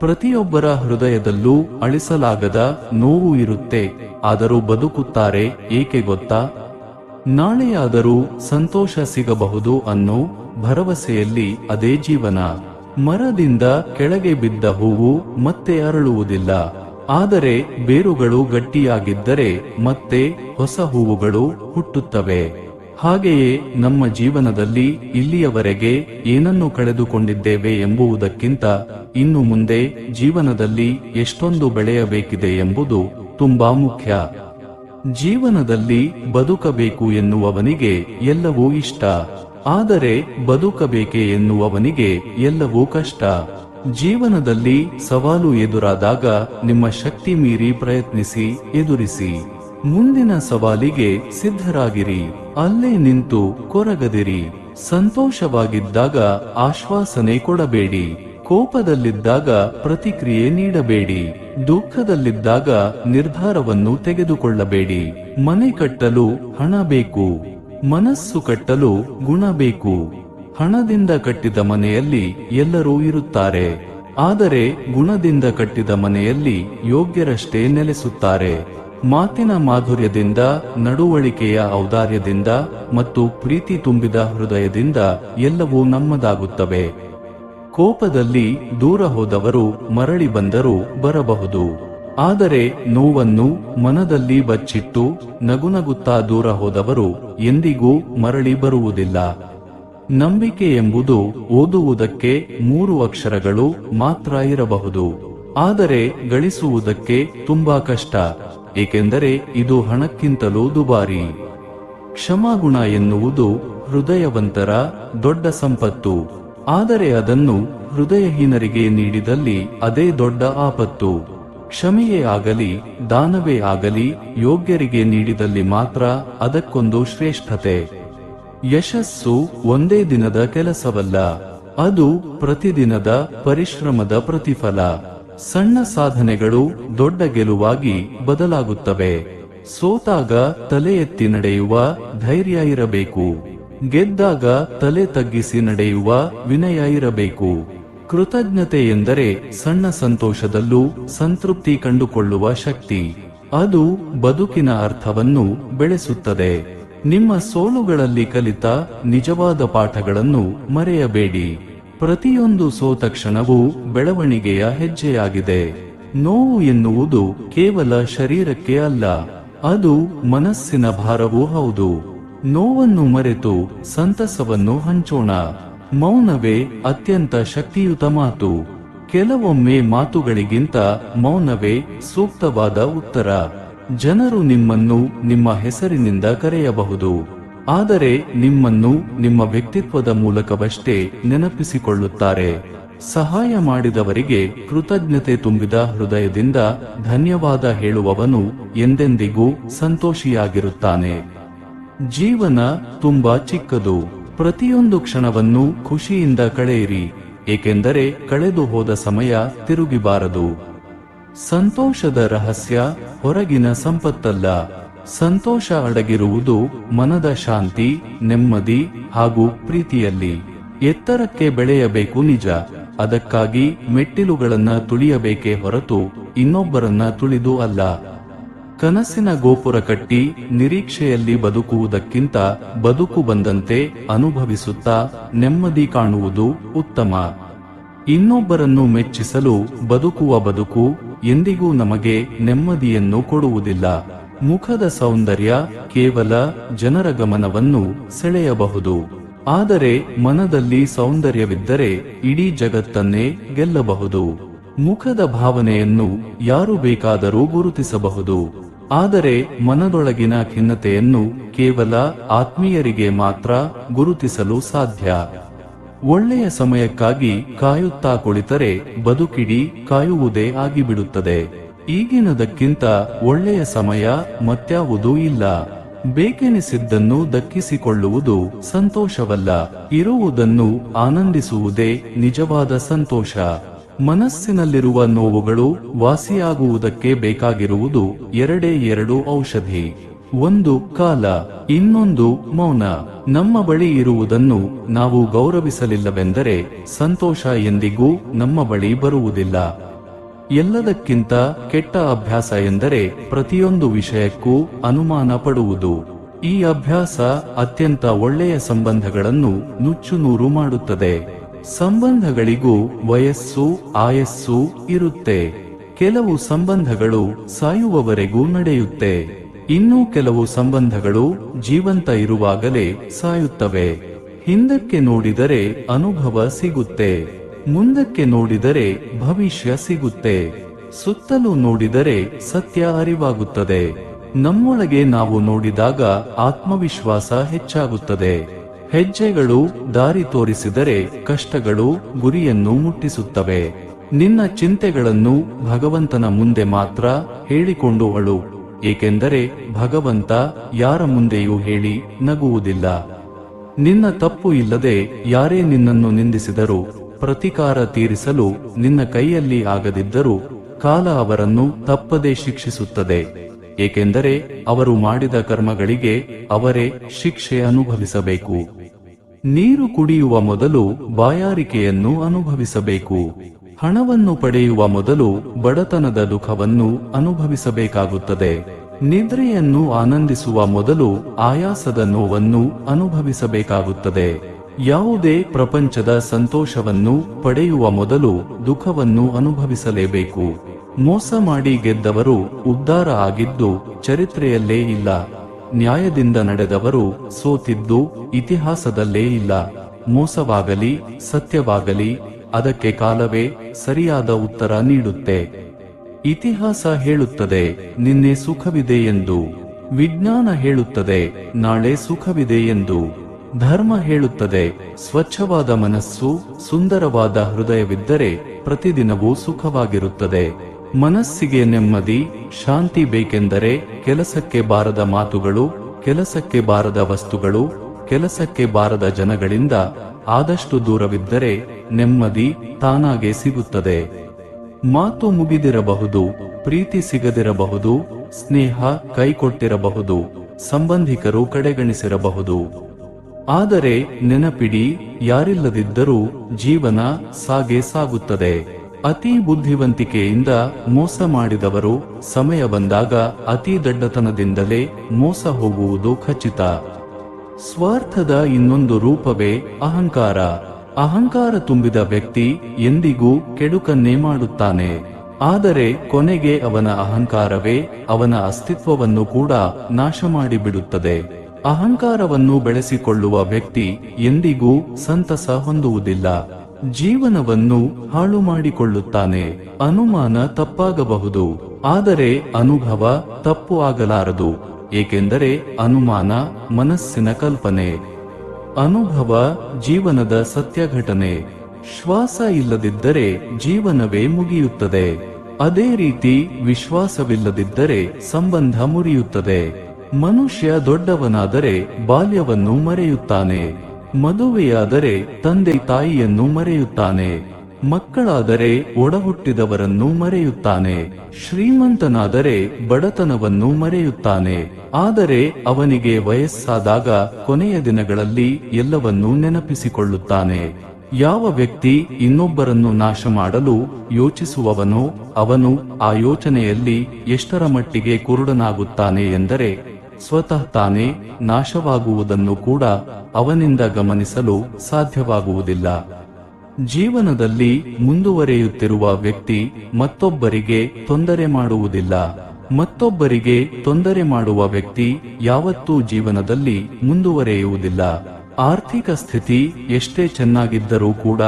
ಪ್ರತಿಯೊಬ್ಬರ ಹೃದಯದಲ್ಲೂ ಅಳಿಸಲಾಗದ ನೋವು ಇರುತ್ತೆ, ಆದರೂ ಬದುಕುತ್ತಾರೆ. ಏಕೆ ಗೊತ್ತಾ? ನಾಳೆಯಾದರೂ ಸಂತೋಷ ಸಿಗಬಹುದು ಅನ್ನೋ ಭರವಸೆಯಲ್ಲಿ. ಅದೇ ಜೀವನ. ಮರದಿಂದ ಕೆಳಗೆ ಬಿದ್ದ ಹೂವು ಮತ್ತೆ ಅರಳುವುದಿಲ್ಲ, ಆದರೆ ಬೇರುಗಳು ಗಟ್ಟಿಯಾಗಿದ್ದರೆ ಮತ್ತೆ ಹೊಸ ಹೂವುಗಳು ಹುಟ್ಟುತ್ತವೆ. ಹಾಗೆಯೇ ನಮ್ಮ ಜೀವನದಲ್ಲಿ ಇಲ್ಲಿಯವರೆಗೆ ಏನನ್ನು ಕಳೆದುಕೊಂಡಿದ್ದೇವೆ ಎಂಬುದಕ್ಕಿಂತ ಇನ್ನು ಮುಂದೆ ಜೀವನದಲ್ಲಿ ಎಷ್ಟೊಂದು ಬೆಳೆಯಬೇಕಿದೆ ಎಂಬುದು ತುಂಬಾ ಮುಖ್ಯ. ಜೀವನದಲ್ಲಿ ಬದುಕಬೇಕು ಎನ್ನುವವನಿಗೆ ಎಲ್ಲವೂ ಇಷ್ಟ, ಆದರೆ ಬದುಕಬೇಕೆ ಎನ್ನುವವನಿಗೆ ಎಲ್ಲವೂ ಕಷ್ಟ. ಜೀವನದಲ್ಲಿ ಸವಾಲು ಎದುರಾದಾಗ ನಿಮ್ಮ ಶಕ್ತಿ ಮೀರಿ ಪ್ರಯತ್ನಿಸಿ, ಎದುರಿಸಿ. ಮುಂದಿನ ಸವಾಲಿಗೆ ಸಿದ್ಧರಾಗಿರಿ, ಅಲ್ಲೇ ನಿಂತು ಕೊರಗದಿರಿ. ಸಂತೋಷವಾಗಿದ್ದಾಗ ಆಶ್ವಾಸನೆ ಕೊಡಬೇಡಿ, ಕೋಪದಲ್ಲಿದ್ದಾಗ ಪ್ರತಿಕ್ರಿಯೆ ನೀಡಬೇಡಿ, ದುಃಖದಲ್ಲಿದ್ದಾಗ ನಿರ್ಧಾರವನ್ನು ತೆಗೆದುಕೊಳ್ಳಬೇಡಿ. ಮನೆ ಕಟ್ಟಲು ಹಣ ಬೇಕು, ಮನಸ್ಸು ಕಟ್ಟಲು ಗುಣ ಬೇಕು. ಹಣದಿಂದ ಕಟ್ಟಿದ ಮನೆಯಲ್ಲಿ ಎಲ್ಲರೂ ಇರುತ್ತಾರೆ, ಆದರೆ ಗುಣದಿಂದ ಕಟ್ಟಿದ ಮನೆಯಲ್ಲಿ ಯೋಗ್ಯರಷ್ಟೇ ನೆಲೆಸುತ್ತಾರೆ. ಮಾತಿನ ಮಾಧುರ್ಯದಿಂದ, ನಡವಳಿಕೆಯ ಔದಾರ್ಯದಿಂದ ಮತ್ತು ಪ್ರೀತಿ ತುಂಬಿದ ಹೃದಯದಿಂದ ಎಲ್ಲವೂ ನಮ್ಮದಾಗುತ್ತವೆ. ಕೋಪದಲ್ಲಿ ದೂರ ಹೋದವರು ಮರಳಿ ಬಂದರೂ ಬರಬಹುದು, ಆದರೆ ನೋವನ್ನು ಮನದಲ್ಲಿ ಬಚ್ಚಿಟ್ಟು ನಗುನಗುತ್ತಾ ದೂರ ಹೋದವರು ಎಂದಿಗೂ ಮರಳಿ ಬರುವುದಿಲ್ಲ. ನಂಬಿಕೆ ಎಂಬುದು ಓದುವುದಕ್ಕೆ 3 ಅಕ್ಷರಗಳು ಮಾತ್ರ ಇರಬಹುದು, ಆದರೆ ಗಳಿಸುವುದಕ್ಕೆ ತುಂಬಾ ಕಷ್ಟ, ಏಕೆಂದರೆ ಇದು ಹಣಕ್ಕಿಂತಲೂ ದುಬಾರಿ. ಕ್ಷಮಾಗುಣ ಎನ್ನುವುದು ಹೃದಯವಂತರ ದೊಡ್ಡ ಸಂಪತ್ತು, ಆದರೆ ಅದನ್ನು ಹೃದಯಹೀನರಿಗೆ ನೀಡಿದಲ್ಲಿ ಅದೇ ದೊಡ್ಡ ಆಪತ್ತು. ಕ್ಷಮೆಯೇ ಆಗಲಿ, ದಾನವೇ ಆಗಲಿ, ಯೋಗ್ಯರಿಗೆ ನೀಡಿದಲ್ಲಿ ಮಾತ್ರ ಅದಕ್ಕೊಂದು ಶ್ರೇಷ್ಠತೆ. ಯಶಸ್ಸು ಒಂದೇ ದಿನದ ಕೆಲಸವಲ್ಲ, ಅದು ಪ್ರತಿದಿನದ ಪರಿಶ್ರಮದ ಪ್ರತಿಫಲ. ಸಣ್ಣ ಸಾಧನೆಗಳು ದೊಡ್ಡ ಗೆಲುವಾಗಿ ಬದಲಾಗುತ್ತವೆ. ಸೋತಾಗ ತಲೆ ಎತ್ತಿ ನಡೆಯುವ ಧೈರ್ಯ ಇರಬೇಕು, ಗೆದ್ದಾಗ ತಲೆ ತಗ್ಗಿಸಿ ನಡೆಯುವ ವಿನಯ ಇರಬೇಕು. ಕೃತಜ್ಞತೆ ಎಂದರೆ ಸಣ್ಣ ಸಂತೋಷದಲ್ಲೂ ಸಂತೃಪ್ತಿ ಕಂಡುಕೊಳ್ಳುವ ಶಕ್ತಿ. ಅದು ಬದುಕಿನ ಅರ್ಥವನ್ನು ಬೆಳೆಸುತ್ತದೆ. ನಿಮ್ಮ ಸೋಲುಗಳಲ್ಲಿ ಕಲಿತ ನಿಜವಾದ ಪಾಠಗಳನ್ನು ಮರೆಯಬೇಡಿ. ಪ್ರತಿಯೊಂದು ಸೋತ ಕ್ಷಣವೂ ಬೆಳವಣಿಗೆಯ ಹೆಜ್ಜೆಯಾಗಿದೆ. ನೋವು ಎನ್ನುವುದು ಕೇವಲ ಶರೀರಕ್ಕೆ ಅಲ್ಲ, ಅದು ಮನಸ್ಸಿನ ಭಾರವೂ ಹೌದು. ನೋವನ್ನು ಮರೆತು ಸಂತಸವನ್ನು ಹಂಚೋಣ. ಮೌನವೇ ಅತ್ಯಂತ ಶಕ್ತಿಯುತ ಮಾತು. ಕೆಲವೊಮ್ಮೆ ಮಾತುಗಳಿಗಿಂತ ಮೌನವೇ ಸೂಕ್ತವಾದ ಉತ್ತರ. ಜನರು ನಿಮ್ಮನ್ನು ನಿಮ್ಮ ಹೆಸರಿನಿಂದ ಕರೆಯಬಹುದು, ಆದರೆ ನಿಮ್ಮನ್ನು ನಿಮ್ಮ ವ್ಯಕ್ತಿತ್ವದ ಮೂಲಕವಷ್ಟೇ ನೆನಪಿಸಿಕೊಳ್ಳುತ್ತಾರೆ. ಸಹಾಯ ಮಾಡಿದವರಿಗೆ ಕೃತಜ್ಞತೆ ತುಂಬಿದ ಹೃದಯದಿಂದ ಧನ್ಯವಾದ ಹೇಳುವವನು ಎಂದೆಂದಿಗೂ ಸಂತೋಷಿಯಾಗಿರುತ್ತಾನೆ. ಜೀವನ ತುಂಬಾ ಚಿಕ್ಕದು. ಪ್ರತಿಯೊಂದು ಕ್ಷಣವನ್ನು ಖುಷಿಯಿಂದ ಕಳೆಯಿರಿ, ಏಕೆಂದರೆ ಕಳೆದು ಹೋದ ಸಮಯ ತಿರುಗಿಬಾರದು. ಸಂತೋಷದ ರಹಸ್ಯ ಹೊರಗಿನ ಸಂಪತ್ತಲ್ಲ, ಸಂತೋಷ ಅಡಗಿರುವುದು ಮನದ ಶಾಂತಿ, ನೆಮ್ಮದಿ ಹಾಗೂ ಪ್ರೀತಿಯಲ್ಲಿ. ಎತ್ತರಕ್ಕೆ ಬೆಳೆಯಬೇಕು ನಿಜ, ಅದಕ್ಕಾಗಿ ಮೆಟ್ಟಿಲುಗಳನ್ನ ತುಳಿಯಬೇಕೇ ಹೊರತು ಇನ್ನೊಬ್ಬರನ್ನ ತುಳಿದು ಅಲ್ಲ. ಕನಸಿನ ಗೋಪುರ ಕಟ್ಟಿ ನಿರೀಕ್ಷೆಯಲ್ಲಿ ಬದುಕುವುದಕ್ಕಿಂತ ಬದುಕು ಬಂದಂತೆ ಅನುಭವಿಸುತ್ತಾ ನೆಮ್ಮದಿ ಕಾಣುವುದು ಉತ್ತಮ. ಇನ್ನೊಬ್ಬರನ್ನು ಮೆಚ್ಚಿಸಲು ಬದುಕುವ ಬದುಕು ಎಂದಿಗೂ ನಮಗೆ ನೆಮ್ಮದಿಯನ್ನು ಕೊಡುವುದಿಲ್ಲ. ಮುಖದ ಸೌಂದರ್ಯ ಕೇವಲ ಜನರ ಗಮನವನ್ನು ಸೆಳೆಯಬಹುದು, ಆದರೆ ಮನದಲ್ಲಿ ಸೌಂದರ್ಯವಿದ್ದರೆ ಇಡೀ ಜಗತ್ತನ್ನೇ ಗೆಲ್ಲಬಹುದು. ಮುಖದ ಭಾವನೆಯನ್ನು ಯಾರು ಬೇಕಾದರೂ ಗುರುತಿಸಬಹುದು, ಆದರೆ ಮನದೊಳಗಿನ ಖಿನ್ನತೆಯನ್ನು ಕೇವಲ ಆತ್ಮೀಯರಿಗೆ ಮಾತ್ರ ಗುರುತಿಸಲು ಸಾಧ್ಯ. ಒಳ್ಳೆಯ ಸಮಯಕ್ಕಾಗಿ ಕಾಯುತ್ತಾ ಕುಳಿತರೆ ಬದುಕಿಡೀ ಕಾಯುವುದೇ ಆಗಿಬಿಡುತ್ತದೆ. ಈಗಿನದಕ್ಕಿಂತ ಒಳ್ಳೆಯ ಸಮಯ ಮತ್ಯಾವುದೂ ಇಲ್ಲ. ಬೇಕೆನಿಸಿದ್ದನ್ನು ದಕ್ಕಿಸಿಕೊಳ್ಳುವುದು ಸಂತೋಷವಲ್ಲ, ಇರುವುದನ್ನು ಆನಂದಿಸುವುದೇ ನಿಜವಾದ ಸಂತೋಷ. ಮನಸ್ಸಿನಲ್ಲಿರುವ ನೋವುಗಳು ವಾಸಿಯಾಗುವುದಕ್ಕೆ ಬೇಕಾಗಿರುವುದು ಎರಡು ಔಷಧಿ. ಒಂದು ಕಾಲ, ಇನ್ನೊಂದು ಮೌನ. ನಮ್ಮ ಬಳಿ ಇರುವುದನ್ನು ನಾವು ಗೌರವಿಸಲಿಲ್ಲವೆಂದರೆ ಸಂತೋಷ ಎಂದಿಗೂ ನಮ್ಮ ಬಳಿ ಬರುವುದಿಲ್ಲ. ಎಲ್ಲದಕ್ಕಿಂತ ಕೆಟ್ಟ ಅಭ್ಯಾಸ ಎಂದರೆ ಪ್ರತಿಯೊಂದು ವಿಷಯಕ್ಕೂ ಅನುಮಾನ ಪಡುವುದು. ಈ ಅಭ್ಯಾಸ ಅತ್ಯಂತ ಒಳ್ಳೆಯ ಸಂಬಂಧಗಳನ್ನು ನುಚ್ಚುನೂರು ಮಾಡುತ್ತದೆ. ಸಂಬಂಧಗಳಿಗೂ ವಯಸ್ಸು ಆಯಸ್ಸು ಇರುತ್ತೆ. ಕೆಲವು ಸಂಬಂಧಗಳು ಸಾಯುವವರೆಗೂ ನಡೆಯುತ್ತೆ. ಇನ್ನೂ ಕೆಲವು ಸಂಬಂಧಗಳು ಜೀವಂತ ಇರುವಾಗಲೇ ಸಾಯುತ್ತವೆ. ಹಿಂದಕ್ಕೆ ನೋಡಿದರೆ ಅನುಭವ ಸಿಗುತ್ತೆ, ಮುಂದಕ್ಕೆ ನೋಡಿದರೆ ಭವಿಷ್ಯ ಸಿಗುತ್ತೆ, ಸುತ್ತಲೂ ನೋಡಿದರೆ ಸತ್ಯ ಅರಿವಾಗುತ್ತದೆ. ನಮ್ಮೊಳಗೆ ನಾವು ನೋಡಿದಾಗ ಆತ್ಮವಿಶ್ವಾಸ ಹೆಚ್ಚಾಗುತ್ತದೆ. ಹೆಜ್ಜೆಗಳು ದಾರಿ ತೋರಿಸಿದರೆ ಕಷ್ಟಗಳು ಗುರಿಯನ್ನು ಮುಟ್ಟಿಸುತ್ತವೆ. ನಿನ್ನ ಚಿಂತೆಗಳನ್ನು ಭಗವಂತನ ಮುಂದೆ ಮಾತ್ರ ಹೇಳಿಕೊಂಡು ಅಳು, ಏಕೆಂದರೆ ಭಗವಂತ ಯಾರ ಮುಂದೆಯೂ ಹೇಳಿ ನಗುವುದಿಲ್ಲ. ನಿನ್ನ ತಪ್ಪು ಇಲ್ಲದೆ ಯಾರೇ ನಿನ್ನನ್ನು ನಿಂದಿಸಿದರೂ ಪ್ರತಿಕಾರ ತೀರಿಸಲು ನಿನ್ನ ಕೈಯಲ್ಲಿ ಆಗದಿದ್ದರೂ ಕಾಲ ಅವರನ್ನು ತಪ್ಪದೇ ಶಿಕ್ಷಿಸುತ್ತದೆ. ಏಕೆಂದರೆ ಅವರು ಮಾಡಿದ ಕರ್ಮಗಳಿಗೆ ಅವರೇ ಶಿಕ್ಷೆ ಅನುಭವಿಸಬೇಕು. ನೀರು ಕುಡಿಯುವ ಮೊದಲು ಬಾಯಾರಿಕೆಯನ್ನು ಅನುಭವಿಸಬೇಕು. ಹಣವನ್ನು ಪಡೆಯುವ ಮೊದಲು ಬಡತನದ ದುಃಖವನ್ನು ಅನುಭವಿಸಬೇಕಾಗುತ್ತದೆ. ನಿದ್ರೆಯನ್ನು ಆನಂದಿಸುವ ಮೊದಲು ಆಯಾಸದ ನೋವನ್ನು ಅನುಭವಿಸಬೇಕಾಗುತ್ತದೆ. ಯಾವುದೇ ಪ್ರಪಂಚದ ಸಂತೋಷವನ್ನು ಪಡೆಯುವ ಮೊದಲು ದುಃಖವನ್ನು ಅನುಭವಿಸಲೇಬೇಕು. ಮೋಸ ಮಾಡಿ ಗೆದ್ದವರು ಉದ್ಧಾರ ಆಗಿದ್ದು ಚರಿತ್ರೆಯಲ್ಲೇ ಇಲ್ಲ. ನ್ಯಾಯದಿಂದ ನಡೆದವರು ಸೋತಿದ್ದು ಇತಿಹಾಸದಲ್ಲೇ ಇಲ್ಲ. ಮೋಸವಾಗಲಿ ಸತ್ಯವಾಗಲಿ ಅದಕ್ಕೆ ಕಾಲವೇ ಸರಿಯಾದ ಉತ್ತರ ನೀಡುತ್ತೆ. ಇತಿಹಾಸ ಹೇಳುತ್ತದೆ ನಿನ್ನೆ ಸುಖವಿದೆ ಎಂದು, ವಿಜ್ಞಾನ ಹೇಳುತ್ತದೆ ನಾಳೆ ಸುಖವಿದೆ ಎಂದು, ಧರ್ಮ ಹೇಳುತ್ತದೆ ಸ್ವಚ್ಛವಾದ ಮನಸ್ಸು ಸುಂದರವಾದ ಹೃದಯವಿದ್ದರೆ ಪ್ರತಿದಿನವೂ ಸುಖವಾಗಿರುತ್ತದೆ. ಮನಸ್ಸಿಗೆ ನೆಮ್ಮದಿ ಶಾಂತಿ ಬೇಕೆಂದರೆ ಕೆಲಸಕ್ಕೆ ಬಾರದ ಮಾತುಗಳು, ಕೆಲಸಕ್ಕೆ ಬಾರದ ವಸ್ತುಗಳು, ಕೆಲಸಕ್ಕೆ ಬಾರದ ಜನಗಳಿಂದ ಆದಷ್ಟು ದೂರವಿದ್ದರೆ ನೆಮ್ಮದಿ ತಾನಾಗೆ ಸಿಗುತ್ತದೆ. ಮಾತು ಮುಗಿದಿರಬಹುದು, ಪ್ರೀತಿ ಸಿಗದಿರಬಹುದು, ಸ್ನೇಹ ಕೈಕೊಟ್ಟಿರಬಹುದು, ಸಂಬಂಧಿಕರು ಕಡೆಗಣಿಸಿರಬಹುದು. ಆದರೆ ನೆನಪಿಡಿ, ಯಾರಿಲ್ಲದಿದ್ದರೂ ಜೀವನ ಸಾಗೇ ಸಾಗುತ್ತದೆ. ಅತಿ ಬುದ್ಧಿವಂತಿಕೆಯಿಂದ ಮೋಸ ಮಾಡಿದವರು ಸಮಯ ಬಂದಾಗ ಅತಿ ದಡ್ಡತನದಿಂದಲೇ ಮೋಸ ಹೋಗುವುದು ಖಚಿತ. ಸ್ವಾರ್ಥದ ಇನ್ನೊಂದು ರೂಪವೇ ಅಹಂಕಾರ. ಅಹಂಕಾರ ತುಂಬಿದ ವ್ಯಕ್ತಿ ಎಂದಿಗೂ ಕೆಡುಕನ್ನೇ ಮಾಡುತ್ತಾನೆ. ಆದರೆ ಕೊನೆಗೆ ಅವನ ಅಹಂಕಾರವೇ ಅವನ ಅಸ್ತಿತ್ವವನ್ನು ಕೂಡ ನಾಶ ಮಾಡಿಬಿಡುತ್ತದೆ. ಅಹಂಕಾರವನ್ನು ಬೆಳೆಸಿಕೊಳ್ಳುವ ವ್ಯಕ್ತಿ ಎಂದಿಗೂ ಸಂತಸ ಹೊಂದುವುದಿಲ್ಲ, ಜೀವನವನ್ನು ಹಾಳು ಮಾಡಿಕೊಳ್ಳುತ್ತಾನೆ. ಅನುಮಾನ ತಪ್ಪಾಗಬಹುದು, ಆದರೆ ಅನುಭವ ತಪ್ಪು ಆಗಲಾರದು. ಏಕೆಂದರೆ ಅನುಮಾನ ಮನಸ್ಸಿನ ಕಲ್ಪನೆ, ಅನುಭವ ಜೀವನದ ಸತ್ಯ ಘಟನೆ. ಶ್ವಾಸ ಇಲ್ಲದಿದ್ದರೆ ಜೀವನವೇ ಮುಗಿಯುತ್ತದೆ. ಅದೇ ರೀತಿ ವಿಶ್ವಾಸವಿಲ್ಲದಿದ್ದರೆ ಸಂಬಂಧ ಮುರಿಯುತ್ತದೆ. ಮನುಷ್ಯ ದೊಡ್ಡವನಾದರೆ ಬಾಲ್ಯವನ್ನು ಮರೆಯುತ್ತಾನೆ, ಮದುವೆಯಾದರೆ ತಂದೆ ತಾಯಿಯನ್ನು ಮರೆಯುತ್ತಾನೆ, ಮಕ್ಕಳಾದರೆ ಒಡಹುಟ್ಟಿದವರನ್ನು ಮರೆಯುತ್ತಾನೆ, ಶ್ರೀಮಂತನಾದರೆ ಬಡತನವನ್ನು ಮರೆಯುತ್ತಾನೆ. ಆದರೆ ಅವನಿಗೆ ವಯಸ್ಸಾದಾಗ ಕೊನೆಯ ದಿನಗಳಲ್ಲಿ ಎಲ್ಲವನ್ನೂ ನೆನಪಿಸಿಕೊಳ್ಳುತ್ತಾನೆ. ಯಾವ ವ್ಯಕ್ತಿ ಇನ್ನೊಬ್ಬರನ್ನು ನಾಶ ಮಾಡಲು ಯೋಚಿಸುವವನೋ ಅವನು ಆ ಯೋಚನೆಯಲ್ಲಿ ಎಷ್ಟರ ಮಟ್ಟಿಗೆ ಕುರುಡನಾಗುತ್ತಾನೆ ಎಂದರೆ ಸ್ವತಃ ತಾನೇ ನಾಶವಾಗುವುದನ್ನು ಕೂಡ ಅವನಿಂದ ಗಮನಿಸಲು ಸಾಧ್ಯವಾಗುವುದಿಲ್ಲ. ಜೀವನದಲ್ಲಿ ಮುಂದುವರಿಯುತ್ತಿರುವ ವ್ಯಕ್ತಿ ಮತ್ತೊಬ್ಬರಿಗೆ ತೊಂದರೆ ಮಾಡುವುದಿಲ್ಲ. ಮತ್ತೊಬ್ಬರಿಗೆ ತೊಂದರೆ ಮಾಡುವ ವ್ಯಕ್ತಿ ಯಾವತ್ತೂ ಜೀವನದಲ್ಲಿ ಮುಂದುವರಿಯುವುದಿಲ್ಲ. ಆರ್ಥಿಕ ಸ್ಥಿತಿ ಎಷ್ಟೇ ಚೆನ್ನಾಗಿದ್ದರೂ ಕೂಡ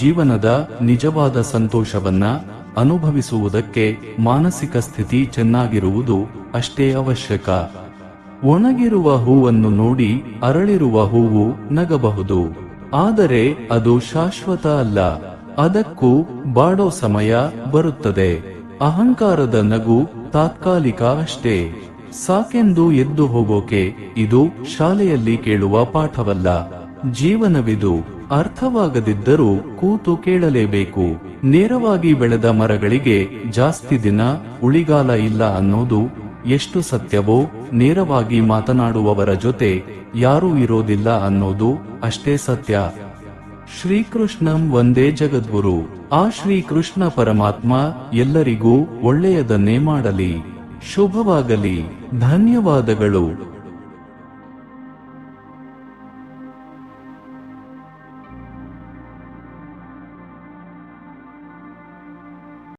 ಜೀವನದ ನಿಜವಾದ ಸಂತೋಷವನ್ನ ಅನುಭವಿಸುವುದಕ್ಕೆ ಮಾನಸಿಕ ಸ್ಥಿತಿ ಚೆನ್ನಾಗಿರುವುದು ಅಷ್ಟೇ ಅವಶ್ಯಕ. ಒಣಗಿರುವ ಹೂವನ್ನು ನೋಡಿ ಅರಳಿರುವ ಹೂವು ನಗಬಹುದು, ಆದರೆ ಅದು ಶಾಶ್ವತ ಅಲ್ಲ. ಅದಕ್ಕೂ ಬಾಡೋ ಸಮಯ ಬರುತ್ತದೆ. ಅಹಂಕಾರದ ನಗು ತಾತ್ಕಾಲಿಕ ಅಷ್ಟೇ. ಸಾಕೆಂದು ಎದ್ದು ಹೋಗೋಕೆ ಇದು ಶಾಲೆಯಲ್ಲಿ ಕೇಳುವ ಪಾಠವಲ್ಲ, ಜೀವನವಿದು. ಅರ್ಥವಾಗದಿದ್ದರೂ ಕೂತು ಕೇಳಲೇಬೇಕು. ನೇರವಾಗಿ ಬೆಳೆದ ಮರಗಳಿಗೆ ಜಾಸ್ತಿ ದಿನ ಉಳಿಗಾಲ ಇಲ್ಲ ಅನ್ನೋದು ಎಷ್ಟು ಸತ್ಯವೋ, ನೇರವಾಗಿ ಮಾತನಾಡುವವರ ಜೊತೆ ಯಾರೂ ಇರೋದಿಲ್ಲ ಅನ್ನೋದು ಅಷ್ಟೇ ಸತ್ಯ. ಶ್ರೀಕೃಷ್ಣಂ ವಂದೇ ಜಗದ್ಗುರು. ಆ ಶ್ರೀಕೃಷ್ಣ ಪರಮಾತ್ಮ ಎಲ್ಲರಿಗೂ ಒಳ್ಳೆಯದನ್ನೇ ಮಾಡಲಿ. ಶುಭವಾಗಲಿ. ಧನ್ಯವಾದಗಳು.